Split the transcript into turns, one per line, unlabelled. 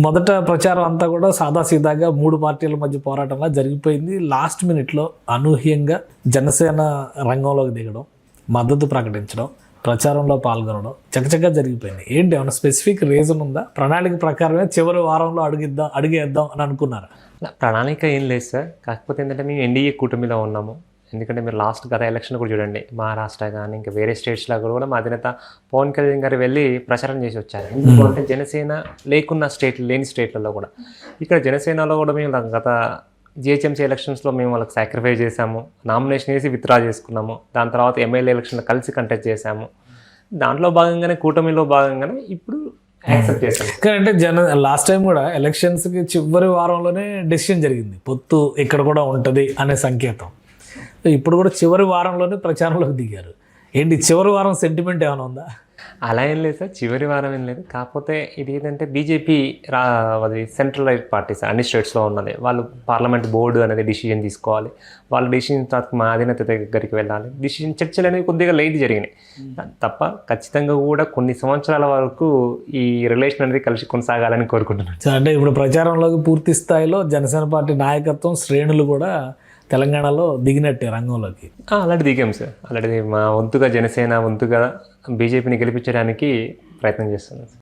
మొదట ప్రచారం అంతా కూడా సాదాసీదాగా 3 పార్టీల మధ్య పోరాటంలా జరిగిపోయింది. లాస్ట్ మినిట్లో అనూహ్యంగా జనసేన రంగంలోకి దిగడం, మద్దతు ప్రకటించడం, ప్రచారంలో పాల్గొనడం చకచకా జరిగిపోయింది. ఏంటి ఏమైనా స్పెసిఫిక్ రీజన్ ఉందా? ప్రణాళిక ప్రకారమే చివరి వారంలో అడిగేద్దాం అని అనుకున్నారా?
ప్రణాళిక ఏం లేదు సార్. కాకపోతే ఏంటంటే మేము ఎన్డీఏ కూటమిలో ఉన్నాము. ఎందుకంటే మీరు లాస్ట్ గత ఎలక్షన్ కూడా చూడండి, మహారాష్ట్ర కానీ ఇంకా వేరే స్టేట్స్లో కూడా మా అధినేత పవన్ కళ్యాణ్ గారు వెళ్ళి ప్రచారం చేసి వచ్చారు. ఎందుకంటే జనసేన లేకున్న లేని స్టేట్లలో కూడా ఇక్కడ జనసేనలో కూడా మేము గత జిహెచ్ఎంసీ ఎలక్షన్స్లో మేము వాళ్ళకి సాక్రిఫైస్ చేశాము, నామినేషన్ వేసి విత్డ్రా చేసుకున్నాము. దాని తర్వాత ఎమ్మెల్యే ఎలక్షన్లో కలిసి కంటెస్ట్ చేశాము. దాంట్లో భాగంగానే కూటమిలో భాగంగానే ఇప్పుడు యాక్సెప్ట్ చేశాను.
అంటే లాస్ట్ టైం కూడా ఎలక్షన్స్కి చివరి వారంలోనే డెసిషన్ జరిగింది, పొత్తు ఇక్కడ కూడా ఉంటుంది అనే సంకేతం. ఇప్పుడు కూడా చివరి వారంలోనే ప్రచారంలోకి దిగారు. ఏంటి చివరి వారం సెంటిమెంట్ ఏమైనా ఉందా?
అలా ఏం లేదు సార్, చివరి వారం ఏం లేదు. కాకపోతే ఇది ఏంటంటే బీజేపీ అది సెంట్రలైజ్ పార్టీ సార్, అన్ని స్టేట్స్లో ఉన్నది. వాళ్ళు పార్లమెంట్ బోర్డు అనేది డిసిజన్ తీసుకోవాలి. వాళ్ళ డిసిజన్ తర్వాత మా అధినేత దగ్గరికి వెళ్ళాలి. డిసిజన్ చర్చలు అనేవి కొద్దిగా లేట్ జరిగినాయి తప్ప ఖచ్చితంగా కూడా కొన్ని సంవత్సరాల వరకు ఈ రిలేషన్ అనేది కలిసి కొనసాగాలని కోరుకుంటున్నాను.
అంటే ఇప్పుడు ప్రచారంలోకి పూర్తి స్థాయిలో జనసేన పార్టీ నాయకత్వం శ్రేణులు కూడా తెలంగాణలో దిగినట్టే రంగంలోకి.
ఆల్రెడీ దిగాం సార్. ఆల్రెడీ మా వంతుగా జనసేన వంతుగా బీజేపీని గెలిపించడానికి ప్రయత్నం చేస్తున్నాం.